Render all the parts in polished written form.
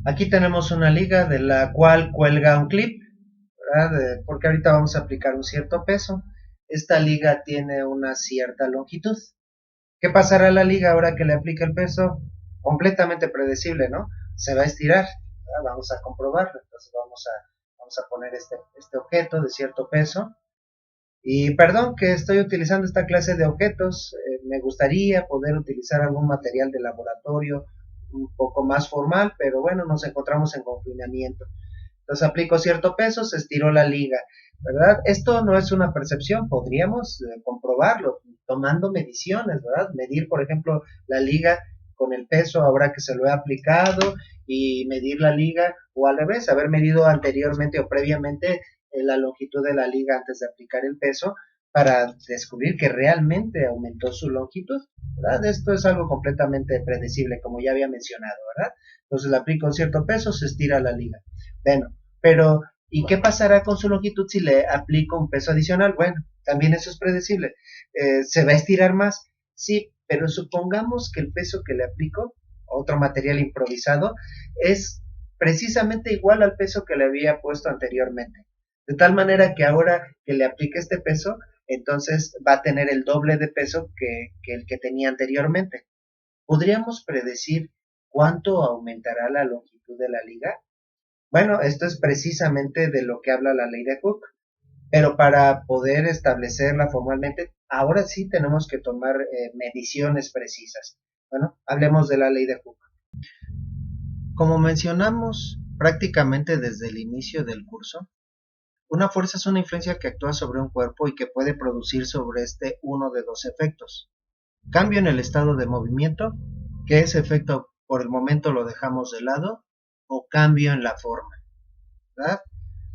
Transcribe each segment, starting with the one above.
Aquí tenemos una liga de la cual cuelga un clip, ¿verdad? Porque ahorita vamos a aplicar un cierto peso. Esta liga tiene una cierta longitud. ¿Qué pasará a la liga ahora que le aplique el peso? Completamente predecible, ¿no? Se va a estirar. ¿Verdad? Vamos a comprobarlo. Entonces vamos a poner este objeto de cierto peso. Y perdón que estoy utilizando esta clase de objetos, me gustaría poder utilizar algún material de laboratorio un poco más formal, pero bueno, nos encontramos en confinamiento. Entonces aplico cierto peso, se estiró la liga, ¿verdad? Esto no es una percepción, podríamos comprobarlo tomando mediciones, ¿verdad? Medir, por ejemplo, la liga con el peso ahora que se lo he aplicado y medir la liga o al revés, haber medido anteriormente o previamente la longitud de la liga antes de aplicar el peso para descubrir que realmente aumentó su longitud, ¿verdad? Esto es algo completamente predecible, como ya había mencionado, ¿verdad? Entonces le aplico un cierto peso, se estira la liga. Bueno, pero ¿y qué pasará con su longitud si le aplico un peso adicional? Bueno, también eso es predecible. ¿Se va a estirar más? Sí, pero supongamos que el peso que le aplico, otro material improvisado, es precisamente igual al peso que le había puesto anteriormente. De tal manera que ahora que le aplique este peso, entonces va a tener el doble de peso que el que tenía anteriormente. ¿Podríamos predecir cuánto aumentará la longitud de la liga? Bueno, esto es precisamente de lo que habla la ley de Hooke, pero para poder establecerla formalmente, ahora sí tenemos que tomar mediciones precisas. Bueno, hablemos de la ley de Hooke. Como mencionamos prácticamente desde el inicio del curso, una fuerza es una influencia que actúa sobre un cuerpo y que puede producir sobre este uno de dos efectos. Cambio en el estado de movimiento, que ese efecto por el momento lo dejamos de lado, o cambio en la forma, ¿verdad?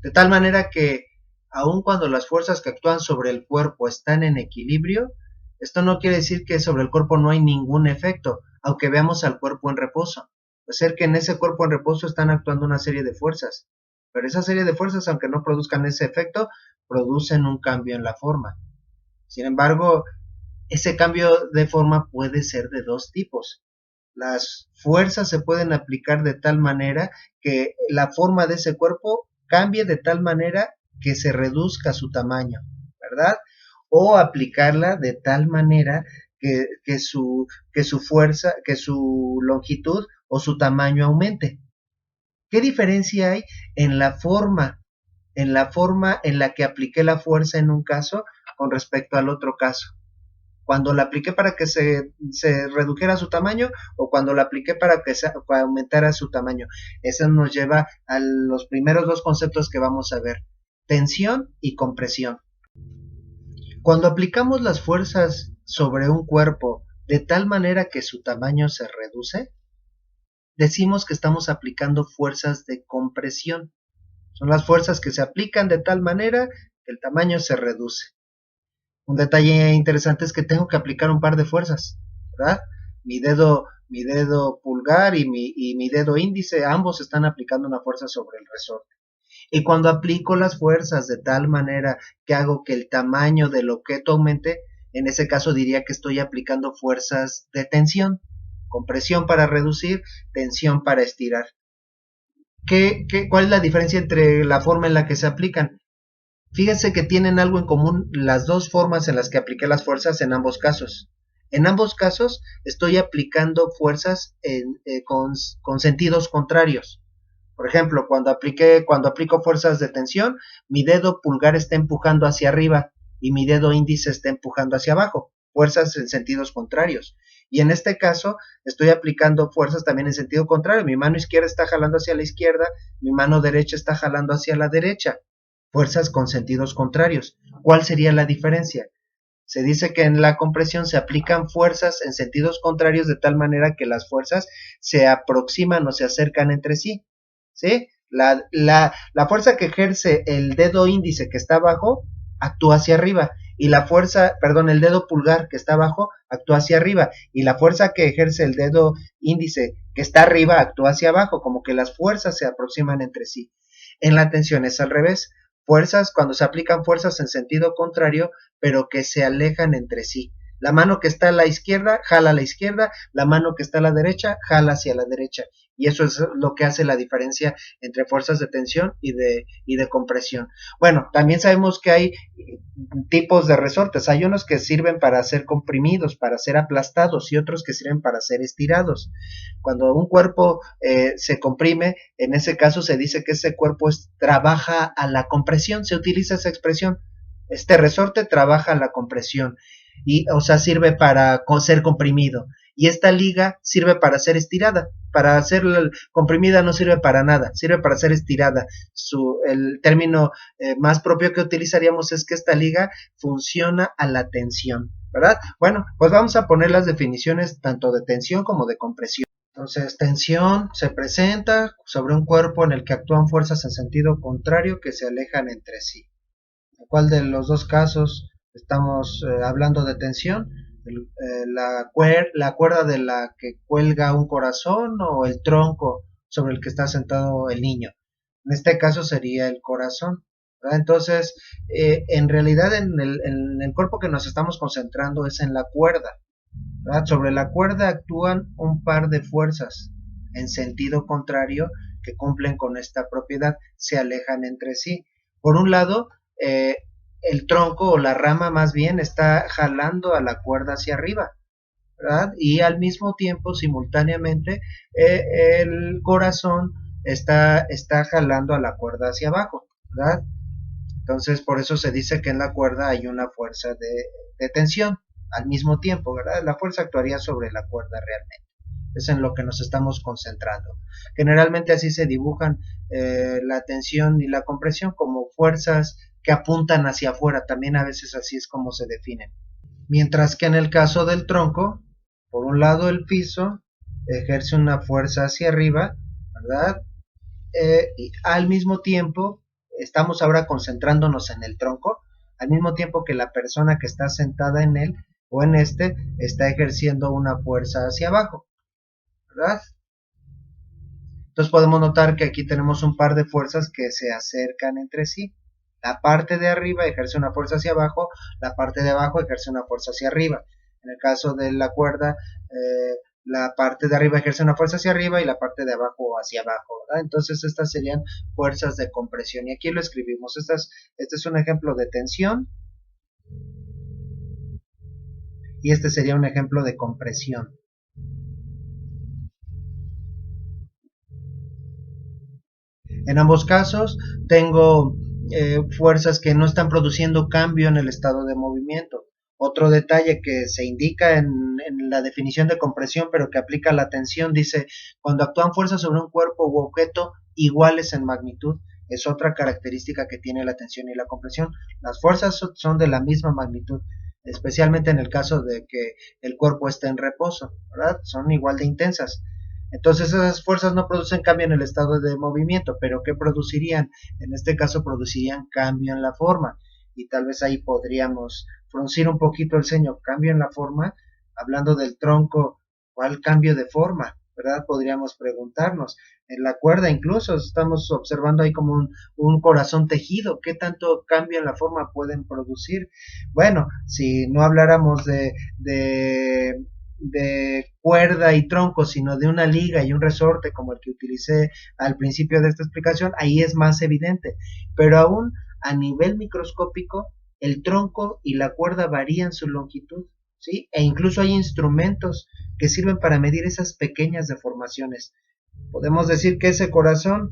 De tal manera que aun cuando las fuerzas que actúan sobre el cuerpo están en equilibrio, esto no quiere decir que sobre el cuerpo no hay ningún efecto, aunque veamos al cuerpo en reposo. Puede ser que en ese cuerpo en reposo están actuando una serie de fuerzas, pero esa serie de fuerzas, aunque no produzcan ese efecto, producen un cambio en la forma. Sin embargo, ese cambio de forma puede ser de dos tipos. Las fuerzas se pueden aplicar de tal manera que la forma de ese cuerpo cambie de tal manera que se reduzca su tamaño, ¿verdad? O aplicarla de tal manera que su fuerza, que su longitud o su tamaño aumente. ¿Qué diferencia hay en la forma en la que apliqué la fuerza en un caso con respecto al otro caso? Cuando la apliqué para que se redujera su tamaño o cuando la apliqué para aumentara su tamaño. Eso nos lleva a los primeros dos conceptos que vamos a ver, tensión y compresión. Cuando aplicamos las fuerzas sobre un cuerpo de tal manera que su tamaño se reduce, decimos que estamos aplicando fuerzas de compresión. Son las fuerzas que se aplican de tal manera que el tamaño se reduce. Un detalle interesante es que tengo que aplicar un par de fuerzas, ¿verdad? Mi dedo pulgar y mi dedo índice, ambos están aplicando una fuerza sobre el resorte. Y cuando aplico las fuerzas de tal manera que hago que el tamaño del objeto aumente, en ese caso diría que estoy aplicando fuerzas de tensión, compresión para reducir, tensión para estirar. ¿Cuál es la diferencia entre la forma en la que se aplican? Fíjense que tienen algo en común las dos formas en las que apliqué las fuerzas en ambos casos. En ambos casos estoy aplicando fuerzas con sentidos contrarios. Por ejemplo, cuando aplico fuerzas de tensión, mi dedo pulgar está empujando hacia arriba y mi dedo índice está empujando hacia abajo. Fuerzas en sentidos contrarios. Y en este caso estoy aplicando fuerzas también en sentido contrario. Mi mano izquierda está jalando hacia la izquierda, mi mano derecha está jalando hacia la derecha. Fuerzas con sentidos contrarios. ¿Cuál sería la diferencia? Se dice que en la compresión se aplican fuerzas en sentidos contrarios de tal manera que las fuerzas se aproximan o se acercan entre sí. ¿Sí? La fuerza que ejerce el dedo índice que está abajo actúa hacia arriba y la fuerza, perdón, el dedo pulgar que está abajo actúa hacia arriba y la fuerza que ejerce el dedo índice que está arriba actúa hacia abajo, como que las fuerzas se aproximan entre sí. En la tensión es al revés. Fuerzas, cuando se aplican fuerzas en sentido contrario, pero que se alejan entre sí. La mano que está a la izquierda, jala a la izquierda, la mano que está a la derecha, jala hacia la derecha. Y eso es lo que hace la diferencia entre fuerzas de tensión y de compresión. Bueno, también sabemos que hay tipos de resortes. Hay unos que sirven para ser comprimidos, para ser aplastados, y otros que sirven para ser estirados. Cuando un cuerpo se comprime, en ese caso se dice que ese cuerpo trabaja a la compresión, se utiliza esa expresión. Este resorte trabaja a la compresión, y, o sea, sirve para ser comprimido. Y esta liga sirve para ser estirada. Para ser comprimida no sirve para nada, sirve para ser estirada. El término más propio que utilizaríamos es que esta liga funciona a la tensión, ¿verdad? Bueno, pues vamos a poner las definiciones tanto de tensión como de compresión. Entonces, tensión se presenta sobre un cuerpo en el que actúan fuerzas en sentido contrario que se alejan entre sí. ¿Cuál de los dos casos estamos hablando de tensión? La cuerda de la que cuelga un corazón o el tronco sobre el que está sentado el niño. En este caso sería el corazón, ¿verdad? Entonces, en realidad en el cuerpo que nos estamos concentrando es en la cuerda, ¿verdad? Sobre la cuerda actúan un par de fuerzas en sentido contrario que cumplen con esta propiedad, se alejan entre sí. Por un lado, el tronco o la rama más bien está jalando a la cuerda hacia arriba, ¿verdad? Y al mismo tiempo, simultáneamente, el corazón está jalando a la cuerda hacia abajo, ¿verdad? Entonces, por eso se dice que en la cuerda hay una fuerza de tensión al mismo tiempo, ¿verdad? La fuerza actuaría sobre la cuerda realmente. Es en lo que nos estamos concentrando. Generalmente así se dibujan la tensión y la compresión como fuerzas que apuntan hacia afuera. También a veces así es como se definen. Mientras que en el caso del tronco, por un lado el piso ejerce una fuerza hacia arriba, ¿verdad? Y al mismo tiempo, estamos ahora concentrándonos en el tronco, al mismo tiempo que la persona que está sentada en él o en este está ejerciendo una fuerza hacia abajo, ¿verdad? Entonces podemos notar que aquí tenemos un par de fuerzas que se acercan entre sí. La parte de arriba ejerce una fuerza hacia abajo, la parte de abajo ejerce una fuerza hacia arriba. En el caso de la cuerda, la parte de arriba ejerce una fuerza hacia arriba y la parte de abajo hacia abajo, ¿verdad? Entonces estas serían fuerzas de compresión y aquí lo escribimos. Este es un ejemplo de tensión y este sería un ejemplo de compresión. En ambos casos tengo fuerzas que no están produciendo cambio en el estado de movimiento. Otro detalle que se indica en la definición de compresión, pero que aplica a la tensión, dice, cuando actúan fuerzas sobre un cuerpo u objeto iguales en magnitud, es otra característica que tiene la tensión y la compresión. Las fuerzas son de la misma magnitud, especialmente en el caso de que el cuerpo esté en reposo, ¿verdad? Son igual de intensas. Entonces esas fuerzas no producen cambio en el estado de movimiento, pero ¿qué producirían? En este caso producirían cambio en la forma y tal vez ahí podríamos fruncir un poquito el ceño, cambio en la forma, hablando del tronco, ¿cuál cambio de forma? ¿Verdad? Podríamos preguntarnos. En la cuerda incluso estamos observando ahí como un corazón tejido, ¿qué tanto cambio en la forma pueden producir? Bueno, si no habláramos de cuerda y tronco, sino de una liga y un resorte como el que utilicé al principio de esta explicación, ahí es más evidente. Pero aún a nivel microscópico, el tronco y la cuerda varían su longitud, ¿sí? E incluso hay instrumentos que sirven para medir esas pequeñas deformaciones. Podemos decir que ese corazón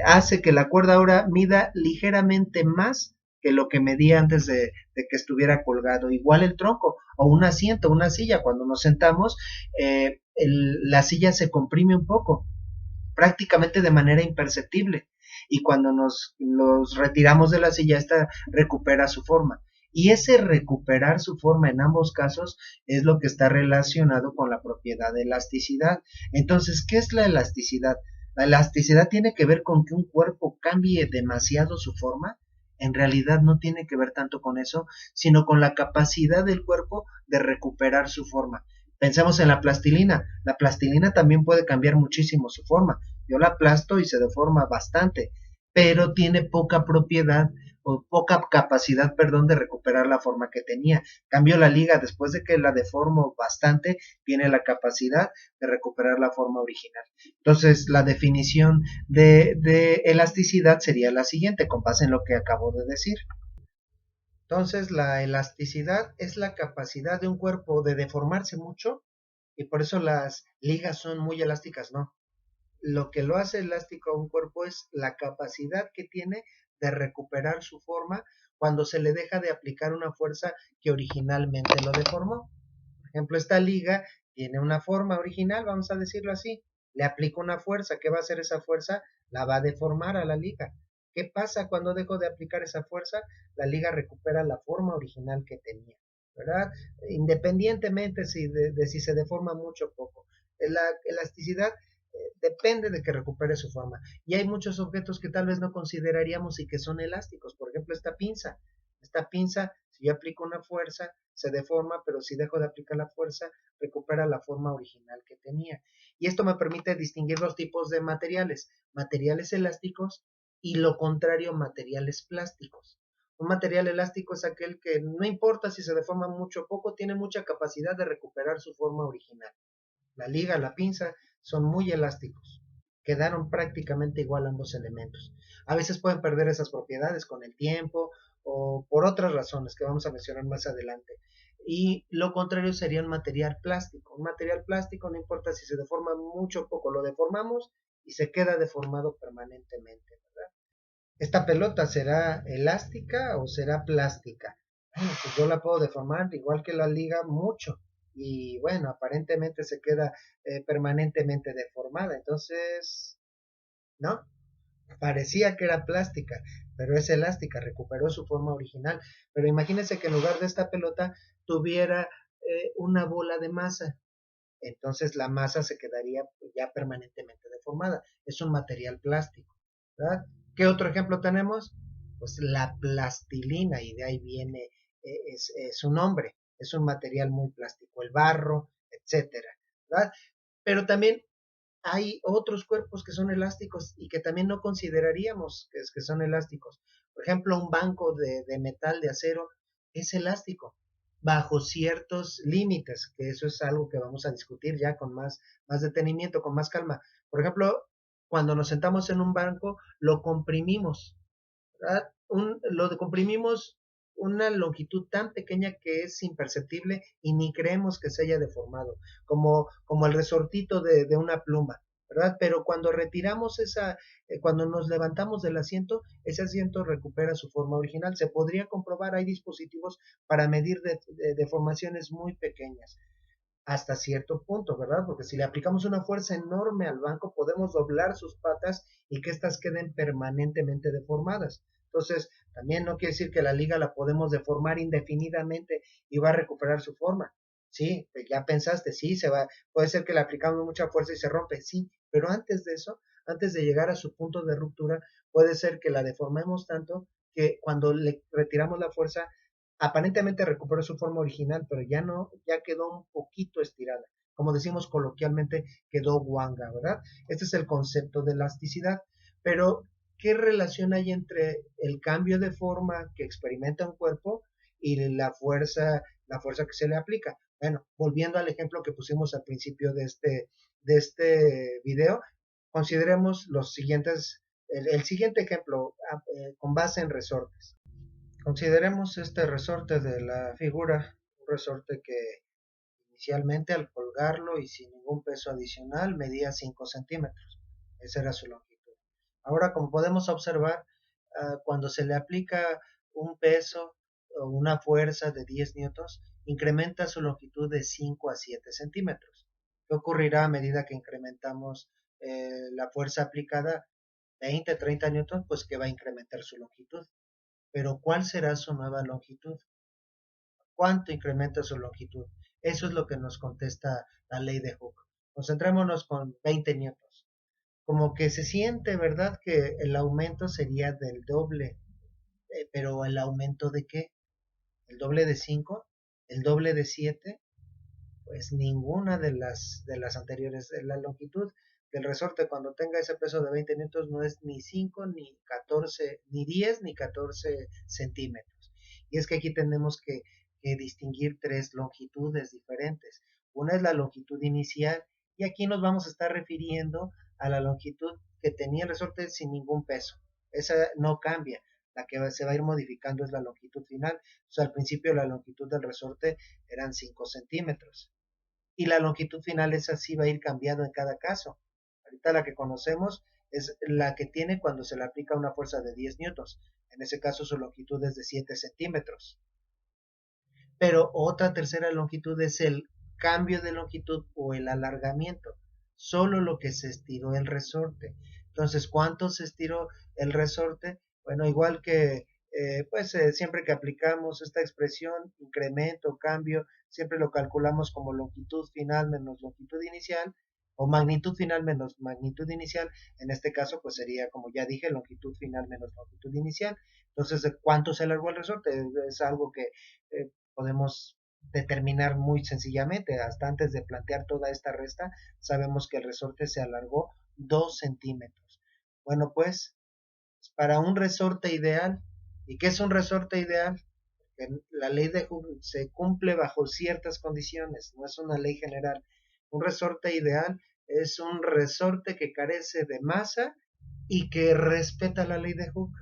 hace que la cuerda ahora mida ligeramente más que lo que medía antes de que estuviera colgado. Igual el tronco o un asiento, una silla, cuando nos sentamos, la silla se comprime un poco, prácticamente de manera imperceptible. Y cuando nos retiramos de la silla, esta recupera su forma. Y ese recuperar su forma en ambos casos es lo que está relacionado con la propiedad de elasticidad. Entonces, ¿qué es la elasticidad? La elasticidad tiene que ver con que un cuerpo cambie demasiado su forma. En realidad no tiene que ver tanto con eso, sino con la capacidad del cuerpo de recuperar su forma. Pensemos en la plastilina. La plastilina también puede cambiar muchísimo su forma. Yo la aplasto y se deforma bastante, pero tiene poca propiedad poca capacidad, perdón, de recuperar la forma que tenía. Cambio la liga, después de que la deformo bastante, tiene la capacidad de recuperar la forma original. Entonces, la definición de elasticidad sería la siguiente, con base en lo que acabo de decir. Entonces, la elasticidad es la capacidad de un cuerpo de deformarse mucho, y por eso las ligas son muy elásticas, ¿no? Lo que lo hace elástico a un cuerpo es la capacidad que tiene de recuperar su forma cuando se le deja de aplicar una fuerza que originalmente lo deformó. Por ejemplo, esta liga tiene una forma original, vamos a decirlo así. Le aplico una fuerza. ¿Qué va a hacer esa fuerza? La va a deformar a la liga. ¿Qué pasa cuando dejo de aplicar esa fuerza? La liga recupera la forma original que tenía, ¿verdad? Independientemente de si se deforma mucho o poco. La elasticidad depende de que recupere su forma. Y hay muchos objetos que tal vez no consideraríamos y que son elásticos. Por ejemplo, esta pinza. Esta pinza, si yo aplico una fuerza, se deforma, pero si dejo de aplicar la fuerza, recupera la forma original que tenía. Y esto me permite distinguir los tipos de materiales. Materiales elásticos y lo contrario, materiales plásticos. Un material elástico es aquel que no importa si se deforma mucho o poco, tiene mucha capacidad de recuperar su forma original. La liga, la pinza, son muy elásticos. Quedaron prácticamente igual ambos elementos. A veces pueden perder esas propiedades con el tiempo o por otras razones que vamos a mencionar más adelante. Y lo contrario sería un material plástico. Un material plástico no importa si se deforma mucho o poco, lo deformamos y se queda deformado permanentemente, ¿verdad? ¿Esta pelota será elástica o será plástica? Bueno, pues yo la puedo deformar igual que la liga mucho y bueno, aparentemente se queda permanentemente deformada. Entonces, ¿no? Parecía que era plástica, pero es elástica, recuperó su forma original. Pero imagínense que en lugar de esta pelota tuviera una bola de masa. Entonces la masa se quedaría ya permanentemente deformada. Es un material plástico, ¿verdad? ¿Qué otro ejemplo tenemos? Pues la plastilina, y de ahí viene su nombre. Es un material muy plástico, el barro, etcétera, ¿verdad? Pero también hay otros cuerpos que son elásticos y que también no consideraríamos que son elásticos. Por ejemplo, un banco de metal, de acero, es elástico bajo ciertos límites, que eso es algo que vamos a discutir ya con más detenimiento, con más calma. Por ejemplo, cuando nos sentamos en un banco, lo comprimimos, ¿verdad? Lo comprimimos una longitud tan pequeña que es imperceptible y ni creemos que se haya deformado, como el resortito de una pluma, ¿verdad? Pero cuando retiramos cuando nos levantamos del asiento, ese asiento recupera su forma original. Se podría comprobar, hay dispositivos para medir deformaciones muy pequeñas hasta cierto punto, ¿verdad? Porque si le aplicamos una fuerza enorme al banco, podemos doblar sus patas y que éstas queden permanentemente deformadas. Entonces, también no quiere decir que la liga la podemos deformar indefinidamente y va a recuperar su forma. Sí, ya pensaste, sí, puede ser que le aplicamos mucha fuerza y se rompe, sí, pero antes de eso, antes de llegar a su punto de ruptura, puede ser que la deformemos tanto que cuando le retiramos la fuerza aparentemente recuperó su forma original, pero ya no, ya quedó un poquito estirada. Como decimos coloquialmente, quedó guanga, ¿verdad? Este es el concepto de elasticidad. Pero, ¿qué relación hay entre el cambio de forma que experimenta un cuerpo y la fuerza que se le aplica? Bueno, volviendo al ejemplo que pusimos al principio de este video, consideremos el siguiente ejemplo con base en resortes. Consideremos este resorte de la figura, un resorte que inicialmente al colgarlo y sin ningún peso adicional medía 5 centímetros. Esa era su longitud. Ahora, como podemos observar, cuando se le aplica un peso o una fuerza de 10 newtons, incrementa su longitud de 5 a 7 centímetros. ¿Qué ocurrirá a medida que incrementamos la fuerza aplicada 20, 30 newtons? Pues que va a incrementar su longitud. Pero ¿cuál será su nueva longitud? ¿Cuánto incrementa su longitud? Eso es lo que nos contesta la ley de Hooke. Concentrémonos con 20 newtons. Como que se siente, ¿verdad?, que el aumento sería del doble. Pero ¿el aumento de qué? ¿El doble de 5? ¿El doble de 7? Pues ninguna de las anteriores. La longitud del resorte cuando tenga ese peso de 20 newtons no es ni 5, ni 14, ni 10, ni 14 centímetros. Y es que aquí tenemos que distinguir tres longitudes diferentes. Una es la longitud inicial y aquí nos vamos a estar refiriendo a la longitud que tenía el resorte sin ningún peso. Esa no cambia. La que se va a ir modificando es la longitud final. O sea, al principio la longitud del resorte eran 5 centímetros. Y la longitud final es así, va a ir cambiando en cada caso. Ahorita la que conocemos es la que tiene cuando se le aplica una fuerza de 10 newtons. En ese caso su longitud es de 7 centímetros. Pero otra tercera longitud es el cambio de longitud o el alargamiento, solo lo que se estiró el resorte. Entonces, ¿cuánto se estiró el resorte? Bueno, igual que siempre que aplicamos esta expresión, incremento, cambio, siempre lo calculamos como longitud final menos longitud inicial, o magnitud final menos magnitud inicial. En este caso, pues sería, como ya dije, longitud final menos longitud inicial. Entonces, ¿de cuánto se alargó el resorte? Es algo que podemos determinar muy sencillamente. Hasta antes de plantear toda esta resta, sabemos que el resorte se alargó 2 centímetros. Bueno, pues, para un resorte ideal, ¿y qué es un resorte ideal? La ley de Hooke se cumple bajo ciertas condiciones, no es una ley general. Un resorte ideal es un resorte que carece de masa y que respeta la ley de Hooke,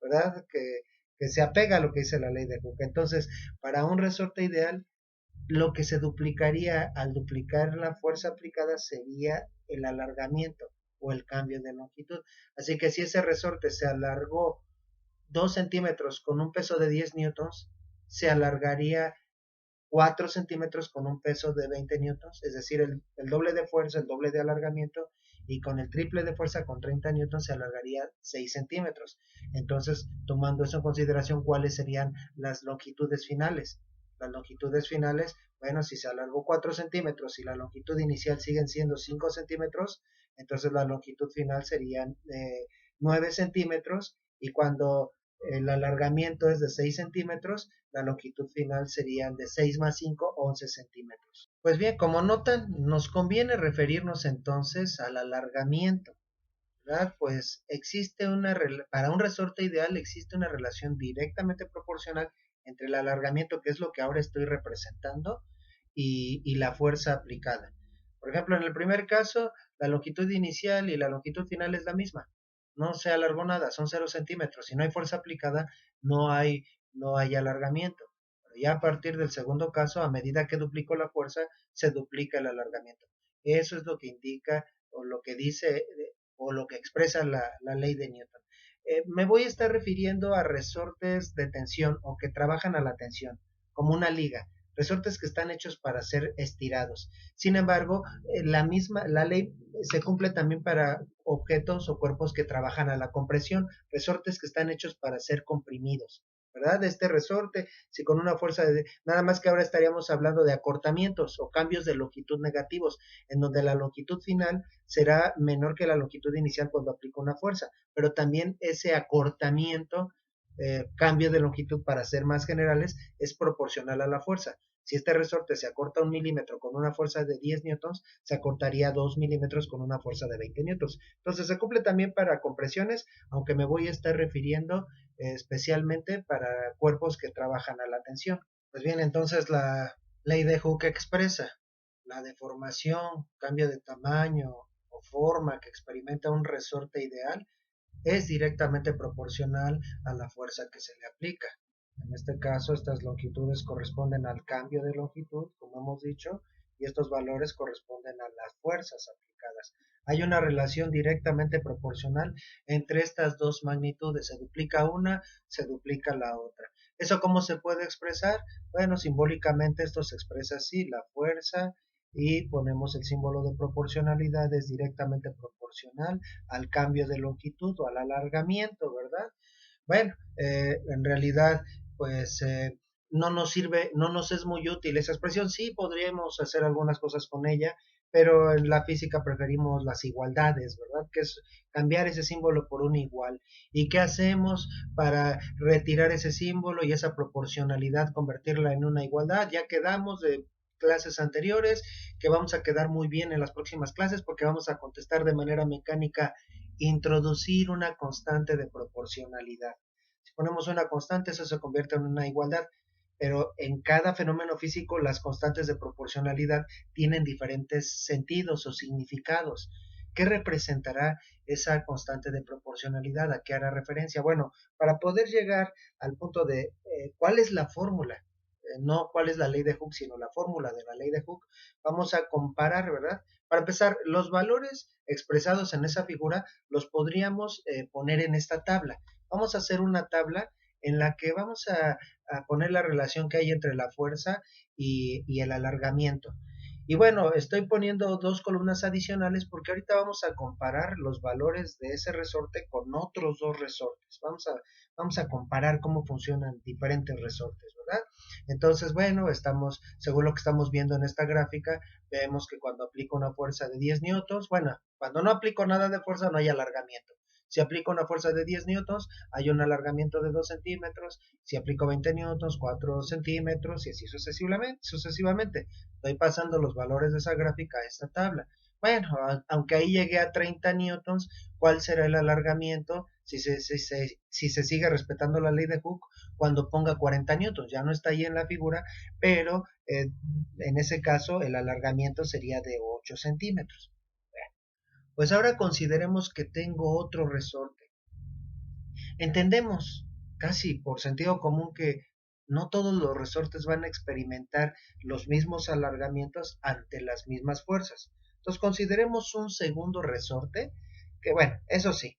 ¿verdad? Que se apega a lo que dice la ley de Hooke. Entonces, para un resorte ideal, lo que se duplicaría al duplicar la fuerza aplicada sería el alargamiento o el cambio de longitud. Así que si ese resorte se alargó 2 centímetros con un peso de 10 newtons, se alargaría 4 centímetros con un peso de 20 newtons, es decir, el doble de fuerza, el doble de alargamiento, y con el triple de fuerza, con 30 newtons, se alargaría 6 centímetros. Entonces, tomando eso en consideración, ¿cuáles serían las longitudes finales? Las longitudes finales, bueno, si se alargó 4 centímetros y la longitud inicial siguen siendo 5 centímetros, entonces la longitud final serían 9 centímetros, y cuando el alargamiento es de 6 centímetros, la longitud final sería de 6 más 5, 11 centímetros. Pues bien, como notan, nos conviene referirnos entonces al alargamiento, ¿verdad? Pues para un resorte ideal existe una relación directamente proporcional entre el alargamiento, que es lo que ahora estoy representando, y la fuerza aplicada. Por ejemplo, en el primer caso, la longitud inicial y la longitud final es la misma. No se alargó nada, son 0 centímetros. Si no hay fuerza aplicada, no hay alargamiento. Pero ya a partir del segundo caso, a medida que duplico la fuerza, se duplica el alargamiento. Eso es lo que indica o lo que dice o lo que expresa la ley de Newton. Me voy a estar refiriendo a resortes de tensión o que trabajan a la tensión, como una liga, resortes que están hechos para ser estirados. Sin embargo, la ley se cumple también para objetos o cuerpos que trabajan a la compresión, resortes que están hechos para ser comprimidos, ¿verdad? Este resorte, si con una fuerza nada más que ahora estaríamos hablando de acortamientos o cambios de longitud negativos, en donde la longitud final será menor que la longitud inicial cuando aplico una fuerza, pero también ese acortamiento, cambio de longitud para ser más generales, es proporcional a la fuerza. Si este resorte se acorta 1 milímetro con una fuerza de 10 newtons, se acortaría 2 milímetros con una fuerza de 20 newtons. Entonces se cumple también para compresiones, aunque me voy a estar refiriendo especialmente para cuerpos que trabajan a la tensión. Pues bien, entonces la ley de Hooke expresa la deformación, cambio de tamaño o forma que experimenta un resorte ideal es directamente proporcional a la fuerza que se le aplica. En este caso, estas longitudes corresponden al cambio de longitud, como hemos dicho, y estos valores corresponden a las fuerzas aplicadas. Hay una relación directamente proporcional entre estas dos magnitudes. Se duplica una, se duplica la otra. ¿Eso cómo se puede expresar? Bueno, simbólicamente esto se expresa así: la fuerza, y ponemos el símbolo de proporcionalidad, es directamente proporcional al cambio de longitud o al alargamiento, ¿verdad? Bueno, en realidad, pues no nos sirve, no nos es muy útil esa expresión. Sí, podríamos hacer algunas cosas con ella, pero en la física preferimos las igualdades, ¿verdad? Que es cambiar ese símbolo por un igual. ¿Y qué hacemos para retirar ese símbolo y esa proporcionalidad, convertirla en una igualdad? Ya quedamos de clases anteriores, que vamos a quedar muy bien en las próximas clases porque vamos a contestar de manera mecánica, introducir una constante de proporcionalidad. Si ponemos una constante, eso se convierte en una igualdad, pero en cada fenómeno físico las constantes de proporcionalidad tienen diferentes sentidos o significados. ¿Qué representará esa constante de proporcionalidad? ¿A qué hará referencia? Bueno, para poder llegar al punto de cuál es la fórmula, no cuál es la ley de Hooke, sino la fórmula de la ley de Hooke, vamos a comparar, ¿verdad? Para empezar, los valores expresados en esa figura los podríamos poner en esta tabla. Vamos a hacer una tabla en la que vamos a poner la relación que hay entre la fuerza y el alargamiento. Y bueno, estoy poniendo dos columnas adicionales porque ahorita vamos a comparar los valores de ese resorte con otros dos resortes. Vamos a comparar cómo funcionan diferentes resortes, ¿verdad? Entonces, bueno, según lo que estamos viendo en esta gráfica, vemos que cuando aplico una fuerza de 10 newtons, bueno, cuando no aplico nada de fuerza no hay alargamiento. Si aplico una fuerza de 10 newtons, hay un alargamiento de 2 centímetros. Si aplico 20 newtons, 4 centímetros y así sucesivamente. Estoy pasando los valores de esa gráfica a esta tabla. Bueno, aunque ahí llegué a 30 newtons, ¿cuál será el alargamiento si se sigue respetando la ley de Hooke cuando ponga 40 newtons? Ya no está ahí en la figura, pero en ese caso el alargamiento sería de 8 centímetros. Pues ahora consideremos que tengo otro resorte. Entendemos casi por sentido común que no todos los resortes van a experimentar los mismos alargamientos ante las mismas fuerzas. Entonces consideremos un segundo resorte que, bueno, eso sí,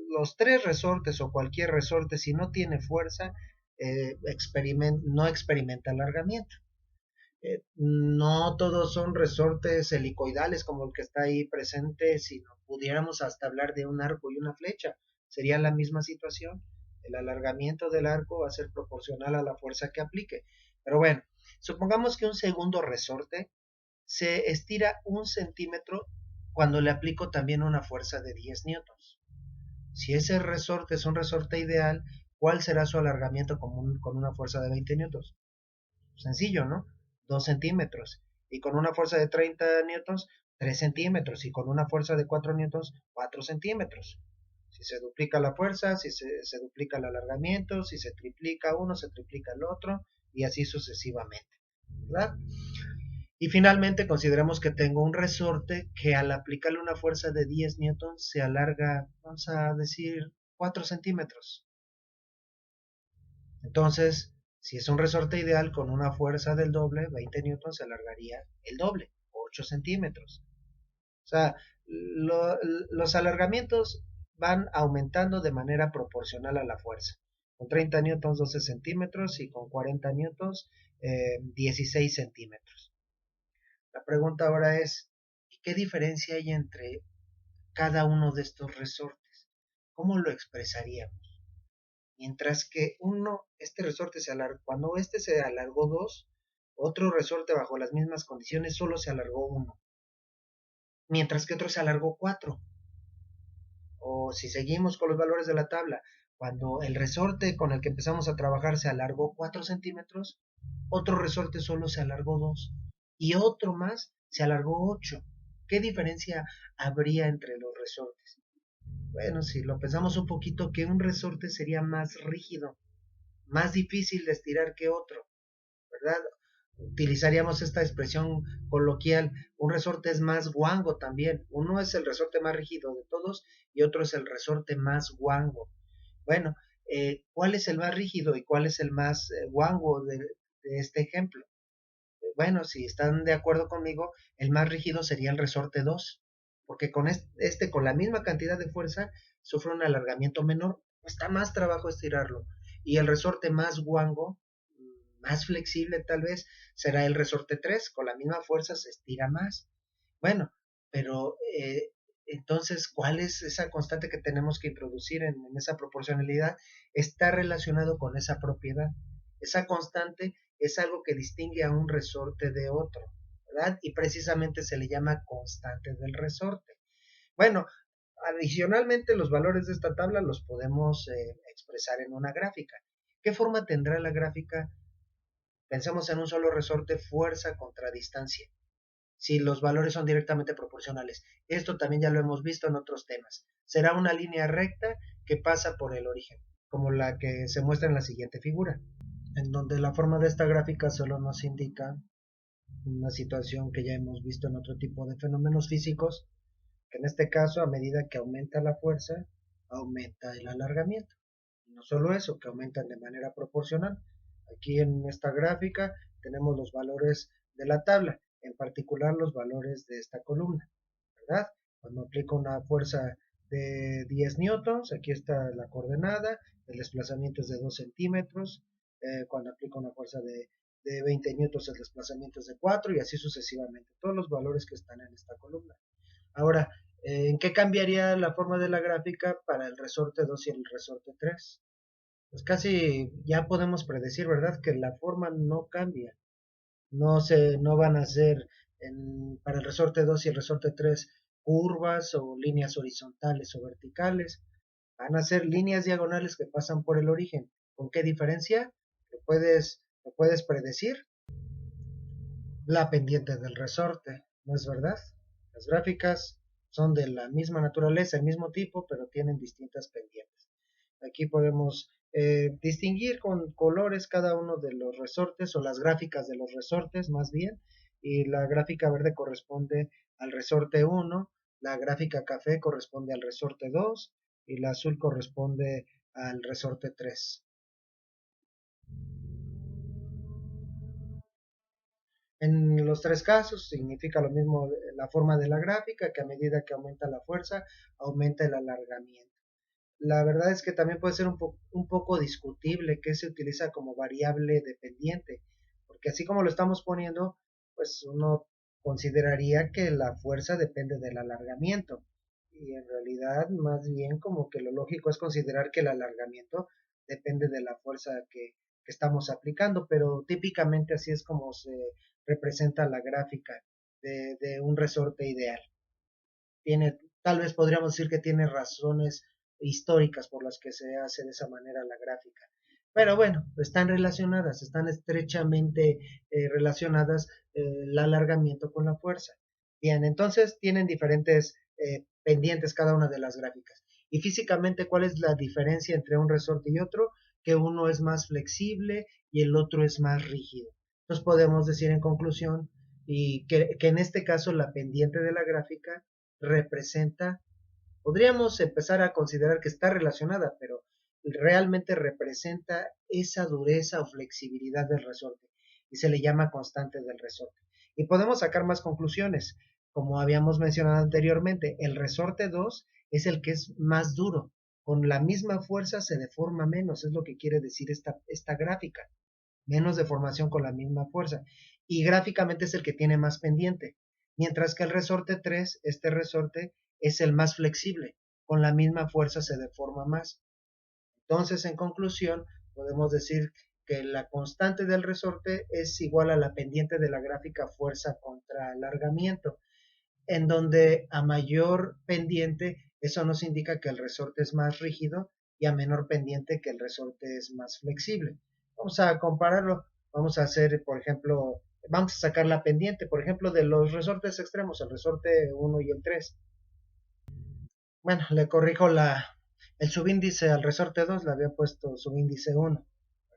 los tres resortes o cualquier resorte, si no tiene fuerza, no experimenta alargamiento. No todos son resortes helicoidales como el que está ahí presente, sino pudiéramos hasta hablar de un arco y una flecha. Sería la misma situación. El alargamiento del arco va a ser proporcional a la fuerza que aplique. Pero bueno, supongamos que un segundo resorte se estira 1 centímetro cuando le aplico también una fuerza de 10 newtons. Si ese resorte es un resorte ideal, ¿cuál será su alargamiento con una fuerza de 20 newtons? Sencillo, ¿no? 2 centímetros. Y con una fuerza de 30 newtons, 3 centímetros. Y con una fuerza de 4 newtons, 4 centímetros. Si se duplica la fuerza, si se duplica el alargamiento, si se triplica uno, se triplica el otro, y así sucesivamente, ¿verdad? Y finalmente consideramos que tengo un resorte que al aplicarle una fuerza de 10 newtons se alarga, vamos a decir, 4 centímetros. Entonces, si es un resorte ideal con una fuerza del doble, 20 newtons, se alargaría el doble, 8 centímetros. O sea, los alargamientos van aumentando de manera proporcional a la fuerza. Con 30 newtons, 12 centímetros y con 40 newtons, 16 centímetros. La pregunta ahora es, ¿qué diferencia hay entre cada uno de estos resortes? ¿Cómo lo expresaríamos? Mientras que este resorte se alargó, cuando este se alargó 2, otro resorte bajo las mismas condiciones solo se alargó 1, mientras que otro se alargó 4. O si seguimos con los valores de la tabla, cuando el resorte con el que empezamos a trabajar se alargó 4 centímetros, otro resorte solo se alargó 2 y otro más se alargó 8. ¿Qué diferencia habría entre los resortes? Bueno, si lo pensamos un poquito, que un resorte sería más rígido, más difícil de estirar que otro, ¿verdad? Utilizaríamos esta expresión coloquial, un resorte es más guango también. Uno es el resorte más rígido de todos y otro es el resorte más guango. Bueno, ¿cuál es el más rígido y cuál es el más guango de este ejemplo? Bueno, si están de acuerdo conmigo, el más rígido sería el resorte 2, porque con con la misma cantidad de fuerza, sufre un alargamiento menor, cuesta más trabajo estirarlo. Y el resorte más guango, más flexible tal vez, será el resorte 3, con la misma fuerza se estira más. Bueno, pero entonces, ¿cuál es esa constante que tenemos que introducir en esa proporcionalidad? Está relacionado con esa propiedad. Esa constante es algo que distingue a un resorte de otro, ¿verdad? Y precisamente se le llama constante del resorte. Bueno, adicionalmente los valores de esta tabla los podemos expresar en una gráfica. ¿Qué forma tendrá la gráfica? Pensemos en un solo resorte, fuerza contra distancia, si los valores son directamente proporcionales. Esto también ya lo hemos visto en otros temas. Será una línea recta que pasa por el origen, como la que se muestra en la siguiente figura, en donde la forma de esta gráfica solo nos indica una situación que ya hemos visto en otro tipo de fenómenos físicos, que en este caso, a medida que aumenta la fuerza, aumenta el alargamiento. Y no solo eso, que aumentan de manera proporcional. Aquí en esta gráfica tenemos los valores de la tabla, en particular los valores de esta columna, ¿verdad? Cuando aplico una fuerza de 10 newtons, aquí está la coordenada, el desplazamiento es de 2 centímetros, cuando aplico una fuerza de 20 newtons, el desplazamiento es de 4 y así sucesivamente, todos los valores que están en esta columna. Ahora, ¿en qué cambiaría la forma de la gráfica para el resorte 2 y el resorte 3? Pues casi ya podemos predecir, ¿verdad? Que la forma no cambia. No van a ser para el resorte 2 y el resorte 3 curvas o líneas horizontales o verticales. Van a ser líneas diagonales que pasan por el origen. ¿Con qué diferencia? Lo puedes predecir. La pendiente del resorte, ¿no es verdad? Las gráficas son de la misma naturaleza, el mismo tipo, pero tienen distintas pendientes. Aquí podemos distinguir con colores cada uno de los resortes o las gráficas de los resortes más bien, y la gráfica verde corresponde al resorte 1, la gráfica café corresponde al resorte 2 y la azul corresponde al resorte 3. En los tres casos significa lo mismo la forma de la gráfica, que a medida que aumenta la fuerza, aumenta el alargamiento. La verdad es que también puede ser un poco discutible que se utiliza como variable dependiente, porque así como lo estamos poniendo, pues uno consideraría que la fuerza depende del alargamiento. Y en realidad, más bien como que lo lógico es considerar que el alargamiento depende de la fuerza que estamos aplicando, pero típicamente así es como se representa la gráfica de un resorte ideal. Tal vez podríamos decir que tiene razones históricas por las que se hace de esa manera la gráfica. Pero bueno, están relacionadas, están estrechamente relacionadas el alargamiento con la fuerza. Bien, entonces tienen diferentes pendientes cada una de las gráficas. Y físicamente, ¿cuál es la diferencia entre un resorte y otro? Que uno es más flexible y el otro es más rígido. Entonces podemos decir en conclusión y que en este caso la pendiente de la gráfica representa, podríamos empezar a considerar que está relacionada, pero realmente representa esa dureza o flexibilidad del resorte y se le llama constante del resorte. Y podemos sacar más conclusiones. Como habíamos mencionado anteriormente, el resorte 2 es el que es más duro. Con la misma fuerza se deforma menos, es lo que quiere decir esta gráfica. Menos deformación con la misma fuerza. Y gráficamente es el que tiene más pendiente. Mientras que el resorte 3, este resorte, es el más flexible. Con la misma fuerza se deforma más. Entonces, en conclusión, podemos decir que la constante del resorte es igual a la pendiente de la gráfica fuerza contra alargamiento, en donde a mayor pendiente, eso nos indica que el resorte es más rígido y a menor pendiente que el resorte es más flexible. Vamos a compararlo, vamos a hacer, por ejemplo, vamos a sacar la pendiente, por ejemplo, de los resortes extremos, el resorte 1 y el 3. Bueno, le corrijo el subíndice al resorte 2, le había puesto subíndice 1,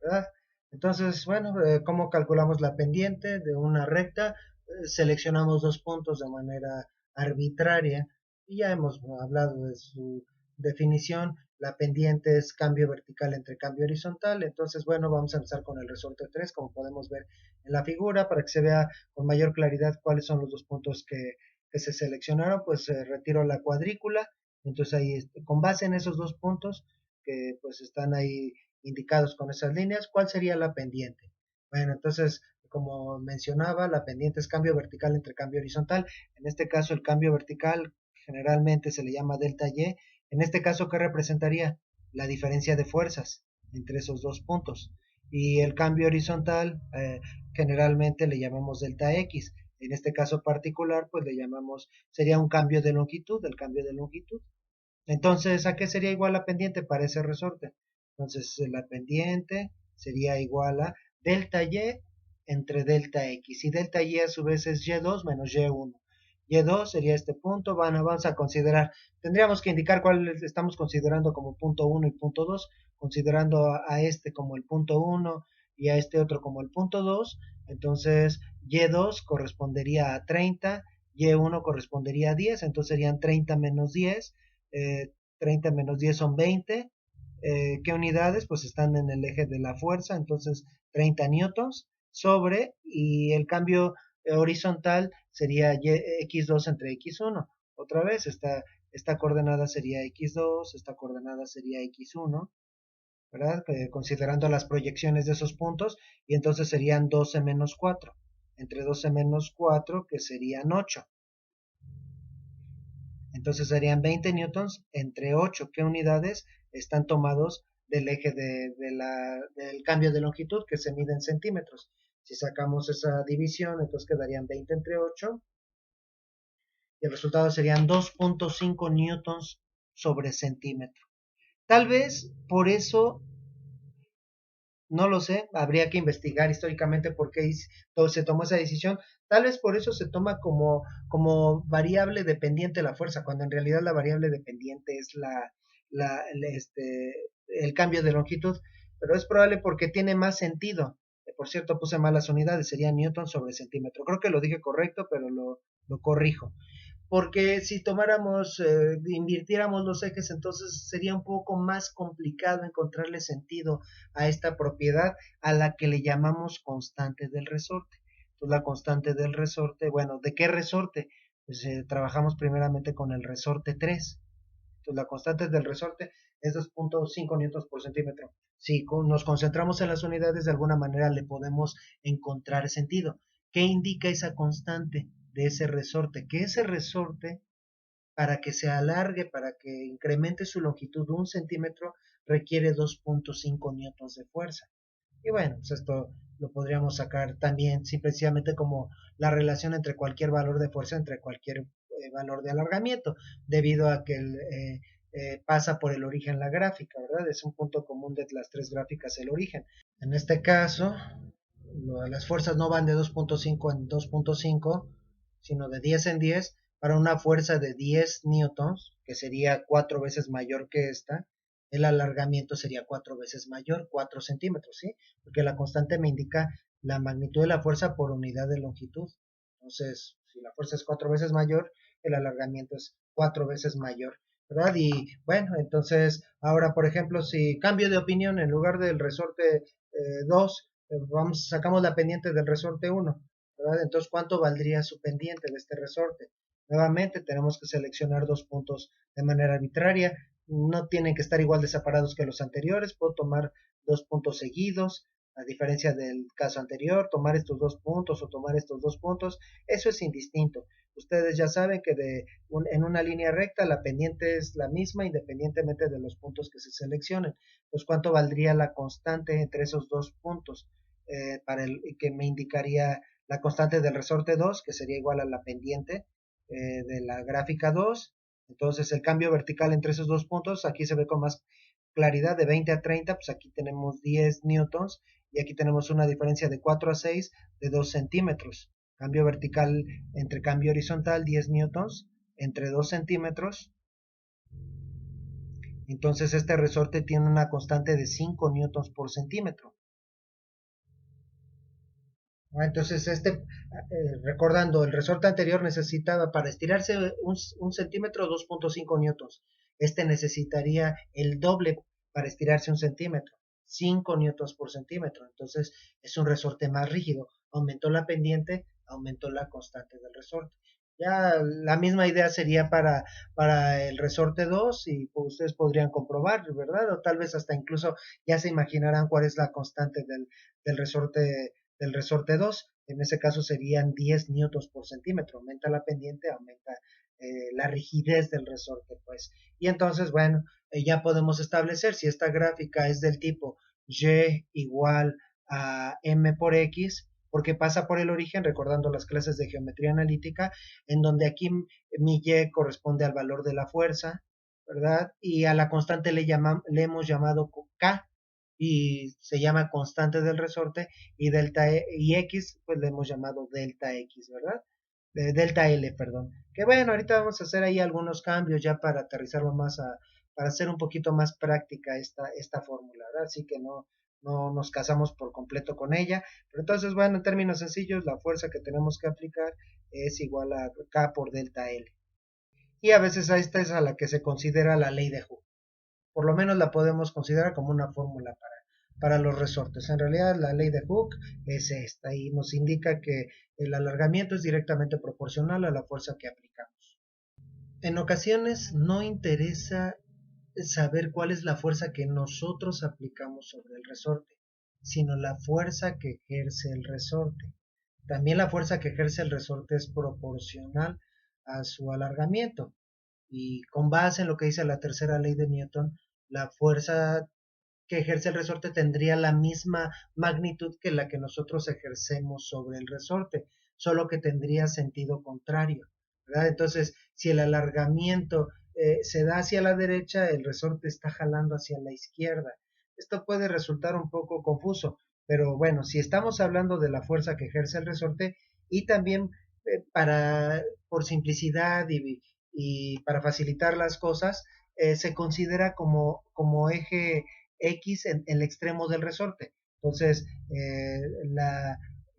¿verdad? Entonces, bueno, ¿cómo calculamos la pendiente de una recta? Seleccionamos dos puntos de manera arbitraria y ya hemos hablado de su definición. La pendiente es cambio vertical entre cambio horizontal. Entonces, bueno, vamos a empezar con el resorte 3, como podemos ver en la figura, para que se vea con mayor claridad cuáles son los dos puntos que se seleccionaron. Pues retiro la cuadrícula. Entonces ahí, con base en esos dos puntos que pues están ahí indicados con esas líneas, ¿cuál sería la pendiente? Bueno, entonces, como mencionaba, la pendiente es cambio vertical entre cambio horizontal. En este caso, el cambio vertical generalmente se le llama delta Y. En este caso, ¿qué representaría? La diferencia de fuerzas entre esos dos puntos. Y el cambio horizontal, generalmente le llamamos delta X. En este caso particular, pues le llamamos, sería un cambio de longitud, el cambio de longitud. Entonces, ¿a qué sería igual la pendiente para ese resorte? Entonces, la pendiente sería igual a delta Y entre delta X. Y delta Y a su vez es Y2 menos Y1. Y2 sería este punto, vamos a considerar, tendríamos que indicar cuál estamos considerando como punto 1 y punto 2, considerando a este como el punto 1 y a este otro como el punto 2, entonces Y2 correspondería a 30, Y1 correspondería a 10, entonces serían 30 menos 10, 30 menos 10 son 20, ¿qué unidades? Pues están en el eje de la fuerza, entonces 30 newtons sobre, y el cambio horizontal sería x2 entre x1. Otra vez, esta coordenada sería x2, esta coordenada sería x1, ¿verdad? Considerando las proyecciones de esos puntos, y entonces serían 12 menos 4, entre 12 menos 4, que serían 8. Entonces serían 20 newtons entre 8. ¿Qué unidades están tomados del eje del cambio de longitud que se mide en centímetros? Si sacamos esa división, entonces quedarían 20 entre 8 y el resultado serían 2.5 newtons sobre centímetro. Tal vez por eso, no lo sé, habría que investigar históricamente por qué se tomó esa decisión. Tal vez por eso se toma como variable dependiente la fuerza, cuando en realidad la variable dependiente es el cambio de longitud, pero es probable porque tiene más sentido. Por cierto, puse malas unidades, sería newton sobre centímetro. Creo que lo dije correcto, pero lo corrijo, porque si tomáramos, invirtiéramos los ejes, entonces sería un poco más complicado encontrarle sentido a esta propiedad a la que le llamamos constante del resorte. Entonces la constante del resorte, bueno, ¿de qué resorte? Pues trabajamos primeramente con el resorte 3. Entonces la constante del resorte es 2.5 newtons por centímetro. Si nos concentramos en las unidades, de alguna manera le podemos encontrar sentido. ¿Qué indica esa constante de ese resorte? Que ese resorte, para que se alargue, para que incremente su longitud 1 centímetro, requiere 2.5 newtons de fuerza. Y bueno, pues esto lo podríamos sacar también simplemente como la relación entre cualquier valor de fuerza, entre cualquier valor de alargamiento, debido a que pasa por el origen la gráfica, ¿verdad? Es un punto común de las tres gráficas el origen. En este caso, las fuerzas no van de 2.5 en 2.5, sino de 10 en 10, para una fuerza de 10 newtons, que sería 4 veces mayor que esta, el alargamiento sería 4 veces mayor, 4 centímetros, ¿sí? Porque la constante me indica la magnitud de la fuerza por unidad de longitud. Entonces, si la fuerza es 4 veces mayor, el alargamiento es 4 veces mayor, ¿verdad? Y bueno, entonces, ahora, por ejemplo, si cambio de opinión, en lugar del resorte 2, sacamos la pendiente del resorte 1, ¿verdad? Entonces, ¿cuánto valdría su pendiente de este resorte? Nuevamente, tenemos que seleccionar dos puntos de manera arbitraria. No tienen que estar igual de separados que los anteriores. Puedo tomar dos puntos seguidos, a diferencia del caso anterior, tomar estos dos puntos o tomar estos dos puntos. Eso es indistinto. Ustedes ya saben que en una línea recta la pendiente es la misma independientemente de los puntos que se seleccionen. Pues, ¿cuánto valdría la constante entre esos dos puntos? Que me indicaría la constante del resorte 2, que sería igual a la pendiente de la gráfica 2. Entonces el cambio vertical entre esos dos puntos, aquí se ve con más claridad, de 20 a 30, pues aquí tenemos 10 newtons, y aquí tenemos una diferencia de 4 a 6 de 2 centímetros. Cambio vertical entre cambio horizontal, 10 newtons entre 2 centímetros. Entonces este resorte tiene una constante de 5 newtons por centímetro. Entonces, recordando, el resorte anterior necesitaba para estirarse un centímetro 2.5 newtons. Este necesitaría el doble para estirarse un centímetro, 5 newtons por centímetro. Entonces, es un resorte más rígido. Aumentó la pendiente, aumentó la constante del resorte. Ya la misma idea sería para el resorte 2, y pues, ustedes podrían comprobar, ¿verdad? O tal vez hasta incluso ya se imaginarán cuál es la constante del resorte del resorte 2. En ese caso serían 10 newtons por centímetro. Aumenta la pendiente, aumenta la rigidez del resorte, pues. Y entonces, bueno, ya podemos establecer si esta gráfica es del tipo y igual a m por x, porque pasa por el origen, recordando las clases de geometría analítica, en donde aquí mi y corresponde al valor de la fuerza, ¿verdad? Y a la constante le hemos llamado k, y se llama constante del resorte, y delta y X, pues le hemos llamado delta X, ¿verdad? Delta L, perdón. Que bueno, ahorita vamos a hacer ahí algunos cambios ya para aterrizarlo más para hacer un poquito más práctica esta fórmula, ¿verdad? Así que no nos casamos por completo con ella. Pero entonces, bueno, en términos sencillos, la fuerza que tenemos que aplicar es igual a K por delta L. Y a veces a esta es a la que se considera la ley de Hooke. Por lo menos la podemos considerar como una fórmula para los resortes. En realidad la ley de Hooke es esta y nos indica que el alargamiento es directamente proporcional a la fuerza que aplicamos. En ocasiones no interesa saber cuál es la fuerza que nosotros aplicamos sobre el resorte, sino la fuerza que ejerce el resorte. También la fuerza que ejerce el resorte es proporcional a su alargamiento. Y con base en lo que dice la tercera ley de Newton, la fuerza que ejerce el resorte tendría la misma magnitud que la que nosotros ejercemos sobre el resorte, solo que tendría sentido contrario, ¿verdad? Entonces, si el alargamiento se da hacia la derecha, el resorte está jalando hacia la izquierda. Esto puede resultar un poco confuso, pero bueno, si estamos hablando de la fuerza que ejerce el resorte y también por simplicidad y para facilitar las cosas, se considera como eje X en el extremo del resorte. Entonces,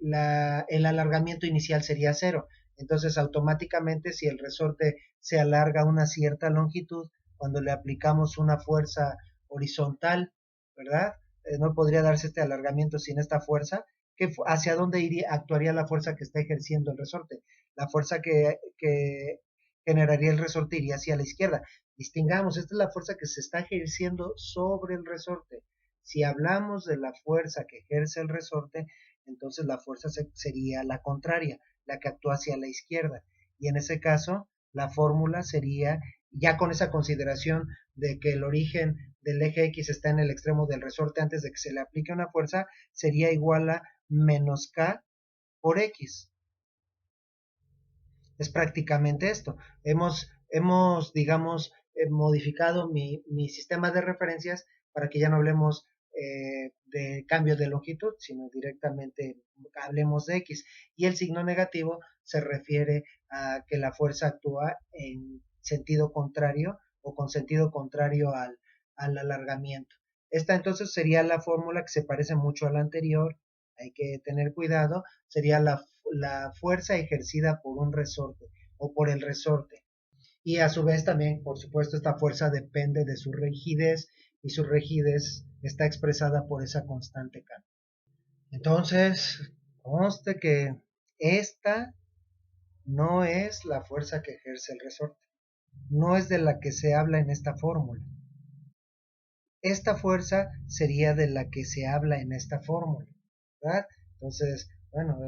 el alargamiento inicial sería cero. Entonces, automáticamente, si el resorte se alarga una cierta longitud, cuando le aplicamos una fuerza horizontal, ¿verdad? No podría darse este alargamiento sin esta fuerza. ¿Hacia dónde actuaría la fuerza que está ejerciendo el resorte? La fuerza que generaría el resorte iría hacia la izquierda. Distingamos, esta es la fuerza que se está ejerciendo sobre el resorte. Si hablamos de la fuerza que ejerce el resorte, entonces la fuerza sería la contraria, la que actúa hacia la izquierda. Y en ese caso, la fórmula sería, ya con esa consideración de que el origen del eje X está en el extremo del resorte antes de que se le aplique una fuerza, sería igual a menos K por X. Es prácticamente esto. Digamos, modificado mi sistema de referencias para que ya no hablemos de cambio de longitud, sino directamente hablemos de X. Y el signo negativo se refiere a que la fuerza actúa en sentido contrario o con sentido contrario al alargamiento. Esta entonces sería la fórmula que se parece mucho a la anterior, hay que tener cuidado, sería la fuerza ejercida por un resorte o por el resorte. Y a su vez también, por supuesto, esta fuerza depende de su rigidez y su rigidez está expresada por esa constante K. Entonces, conste que esta no es la fuerza que ejerce el resorte, no es de la que se habla en esta fórmula. Esta fuerza sería de la que se habla en esta fórmula, ¿verdad? Entonces, bueno,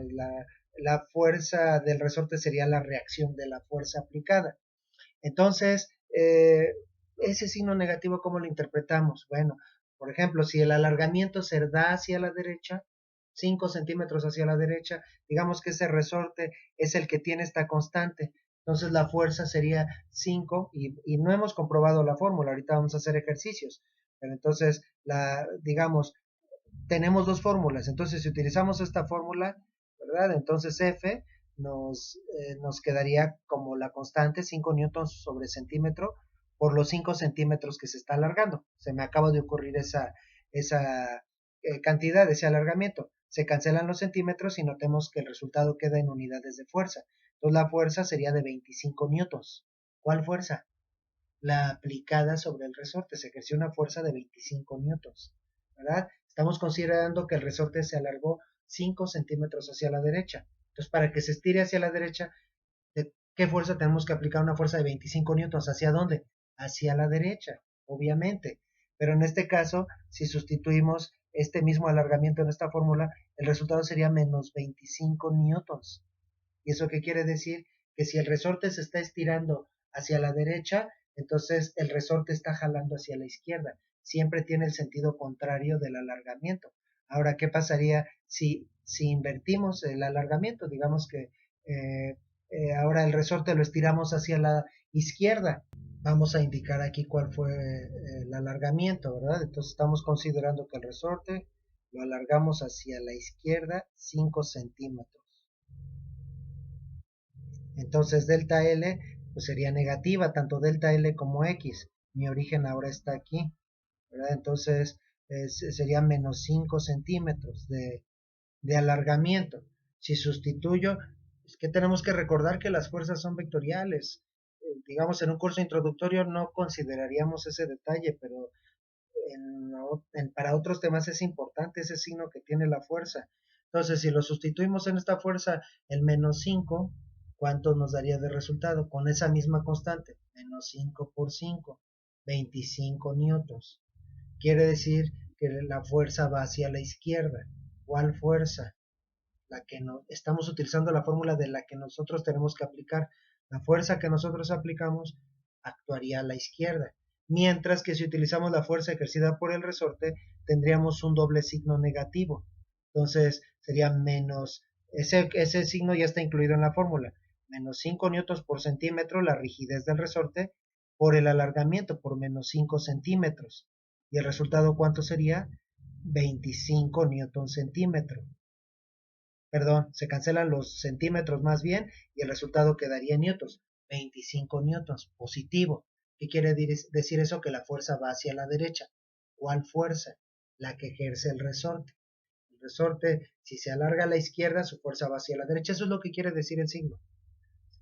la fuerza del resorte sería la reacción de la fuerza aplicada. Entonces, ese signo negativo, ¿cómo lo interpretamos? Bueno, por ejemplo, si el alargamiento se da hacia la derecha, 5 centímetros hacia la derecha, digamos que ese resorte es el que tiene esta constante. Entonces la fuerza sería 5 y no hemos comprobado la fórmula, ahorita vamos a hacer ejercicios. Pero entonces, digamos, tenemos dos fórmulas. Entonces, si utilizamos esta fórmula, ¿verdad? Entonces F nos quedaría como la constante 5 newtons sobre centímetro por los 5 centímetros que se está alargando. Se me acaba de ocurrir esa cantidad, ese alargamiento. Se cancelan los centímetros y notemos que el resultado queda en unidades de fuerza. Entonces la fuerza sería de 25 newtons. ¿Cuál fuerza? La aplicada sobre el resorte. Se ejerció una fuerza de 25 newtons, ¿verdad? Estamos considerando que el resorte se alargó 5 centímetros hacia la derecha. Entonces, para que se estire hacia la derecha, ¿de qué fuerza tenemos que aplicar? Una fuerza de 25 newtons. ¿Hacia dónde? Hacia la derecha, obviamente. Pero en este caso, si sustituimos este mismo alargamiento en esta fórmula, el resultado sería menos 25 newtons. ¿Y eso qué quiere decir? Que si el resorte se está estirando hacia la derecha, entonces el resorte está jalando hacia la izquierda. Siempre tiene el sentido contrario del alargamiento. Ahora, ¿qué pasaría si invertimos el alargamiento? Digamos que ahora el resorte lo estiramos hacia la izquierda. Vamos a indicar aquí cuál fue el alargamiento, ¿verdad? Entonces estamos considerando que el resorte lo alargamos hacia la izquierda 5 centímetros. Entonces delta L pues sería negativa, tanto delta L como X. Mi origen ahora está aquí, ¿verdad? Entonces sería menos 5 centímetros de alargamiento. Si sustituyo, es que tenemos que recordar que las fuerzas son vectoriales. Digamos, en un curso introductorio no consideraríamos ese detalle, pero para otros temas es importante ese signo que tiene la fuerza. Entonces, si lo sustituimos en esta fuerza, el menos 5, ¿cuánto nos daría de resultado? Con esa misma constante, menos 5 por 5, 25 newtons. Quiere decir que la fuerza va hacia la izquierda. ¿Cuál fuerza? La que no, estamos utilizando la fórmula de la que nosotros tenemos que aplicar. La fuerza que nosotros aplicamos actuaría a la izquierda, mientras que si utilizamos la fuerza ejercida por el resorte tendríamos un doble signo negativo. Entonces sería menos, ese signo ya está incluido en la fórmula, menos 5 newtons por centímetro la rigidez del resorte por el alargamiento por menos 5 centímetros. ¿Y el resultado cuánto sería? 25 newtons centímetro. Perdón, se cancelan los centímetros más bien y el resultado quedaría en newtons, 25 newtons, positivo. ¿Qué quiere decir eso? Que la fuerza va hacia la derecha. ¿Cuál fuerza? La que ejerce el resorte. El resorte, si se alarga a la izquierda, su fuerza va hacia la derecha. Eso es lo que quiere decir el signo.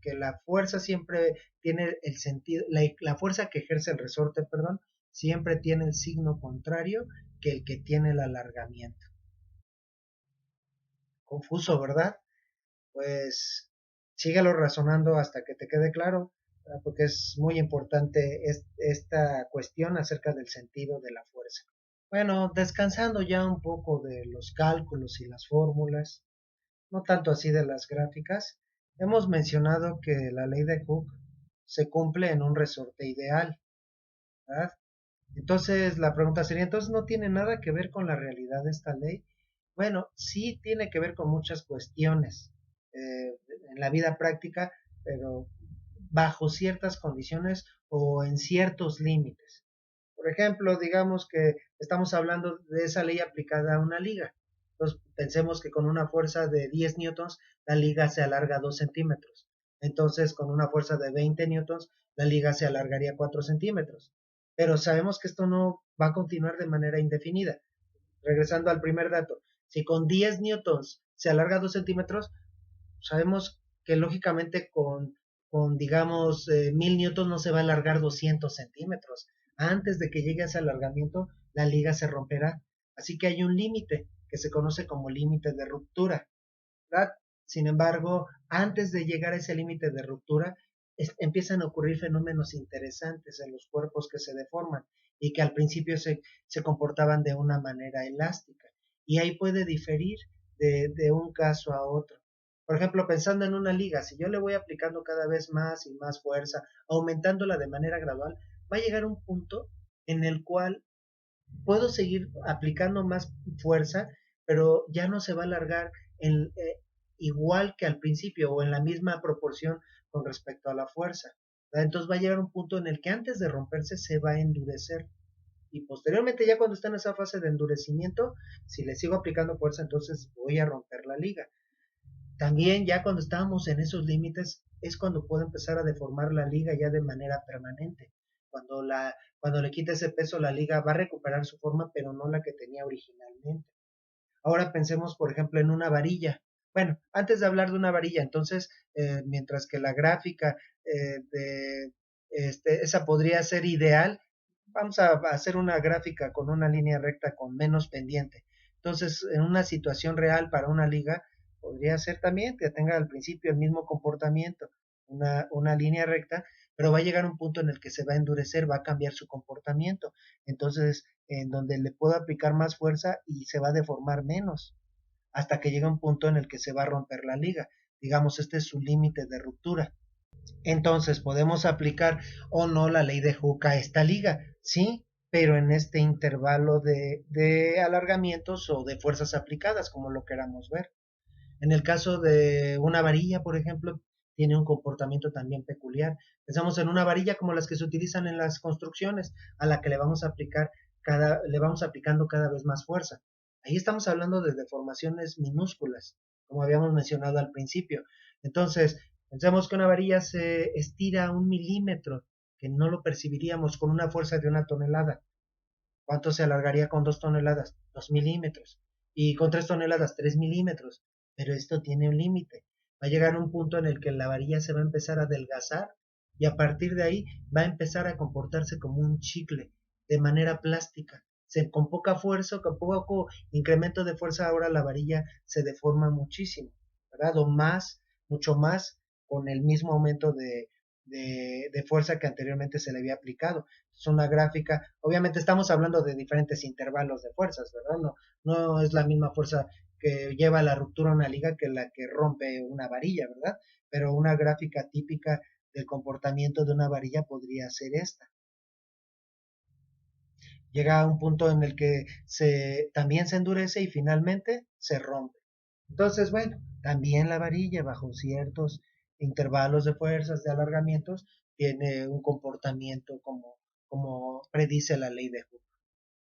Que la fuerza siempre tiene el sentido, la fuerza que ejerce el resorte, perdón, siempre tiene el signo contrario que el que tiene el alargamiento. Confuso, ¿verdad? Pues síguelo razonando hasta que te quede claro, porque es muy importante esta cuestión acerca del sentido de la fuerza. Bueno, descansando ya un poco de los cálculos y las fórmulas, no tanto así de las gráficas, hemos mencionado que la ley de Hooke se cumple en un resorte ideal, ¿verdad? Entonces la pregunta sería, entonces no tiene nada que ver con la realidad de esta ley. Bueno, sí tiene que ver con muchas cuestiones en la vida práctica, pero bajo ciertas condiciones o en ciertos límites. Por ejemplo, digamos que estamos hablando de esa ley aplicada a una liga. Entonces, pensemos que con una fuerza de 10 newtons, la liga se alarga 2 centímetros. Entonces, con una fuerza de 20 newtons, la liga se alargaría 4 centímetros. Pero sabemos que esto no va a continuar de manera indefinida. Regresando al primer dato, si con 10 newtons se alarga 2 centímetros, sabemos que lógicamente con digamos, 1000 newtons no se va a alargar 200 centímetros. Antes de que llegue a ese alargamiento, la liga se romperá. Así que hay un límite que se conoce como límite de ruptura, ¿verdad? Sin embargo, antes de llegar a ese límite de ruptura, empiezan a ocurrir fenómenos interesantes en los cuerpos que se deforman y que al principio se comportaban de una manera elástica. Y ahí puede diferir de un caso a otro. Por ejemplo, pensando en una liga, si yo le voy aplicando cada vez más y más fuerza, aumentándola de manera gradual, va a llegar un punto en el cual puedo seguir aplicando más fuerza, pero ya no se va a alargar en, igual que al principio o en la misma proporción con respecto a la fuerza. ¿Verdad? Entonces va a llegar un punto en el que antes de romperse se va a endurecer. Y posteriormente, ya cuando está en esa fase de endurecimiento, si le sigo aplicando fuerza, entonces voy a romper la liga. También ya cuando estábamos en esos límites es cuando puedo empezar a deformar la liga ya de manera permanente. Cuando le quite ese peso, la liga va a recuperar su forma, pero no la que tenía originalmente. Ahora pensemos, por ejemplo, en una varilla. Bueno, antes de hablar de una varilla, entonces, mientras que la gráfica esa podría ser ideal, vamos a hacer una gráfica con una línea recta con menos pendiente. Entonces, en una situación real para una liga, podría ser también que tenga al principio el mismo comportamiento, una línea recta, pero va a llegar un punto en el que se va a endurecer, va a cambiar su comportamiento. Entonces, en donde le puedo aplicar más fuerza y se va a deformar menos, hasta que llega un punto en el que se va a romper la liga. Digamos, este es su límite de ruptura. Entonces, podemos aplicar o no la ley de Hooke a esta liga, sí, pero en este intervalo de alargamientos o de fuerzas aplicadas, como lo queramos ver. En el caso de una varilla, por ejemplo, tiene un comportamiento también peculiar. Pensamos en una varilla como las que se utilizan en las construcciones, a la que le vamos aplicando cada vez más fuerza. Ahí estamos hablando de deformaciones minúsculas, como habíamos mencionado al principio. Entonces, pensemos que una varilla se estira 1 milímetro, que no lo percibiríamos con una fuerza de 1 tonelada. ¿Cuánto se alargaría con 2 toneladas? 2 milímetros. Y con 3 toneladas, 3 milímetros. Pero esto tiene un límite. Va a llegar un punto en el que la varilla se va a empezar a adelgazar y a partir de ahí va a empezar a comportarse como un chicle de manera plástica. Con poca fuerza, con poco incremento de fuerza, ahora la varilla se deforma muchísimo, ¿verdad? O más, mucho más con el mismo aumento de fuerza que anteriormente se le había aplicado. Es una gráfica, obviamente estamos hablando de diferentes intervalos de fuerzas, ¿verdad? No es la misma fuerza que lleva a la ruptura una liga que la que rompe una varilla, ¿verdad? Pero una gráfica típica del comportamiento de una varilla podría ser esta. Llega a un punto en el que también se endurece y finalmente se rompe. Entonces, bueno, también la varilla bajo ciertos intervalos de fuerzas, de alargamientos, tiene un comportamiento como predice la ley de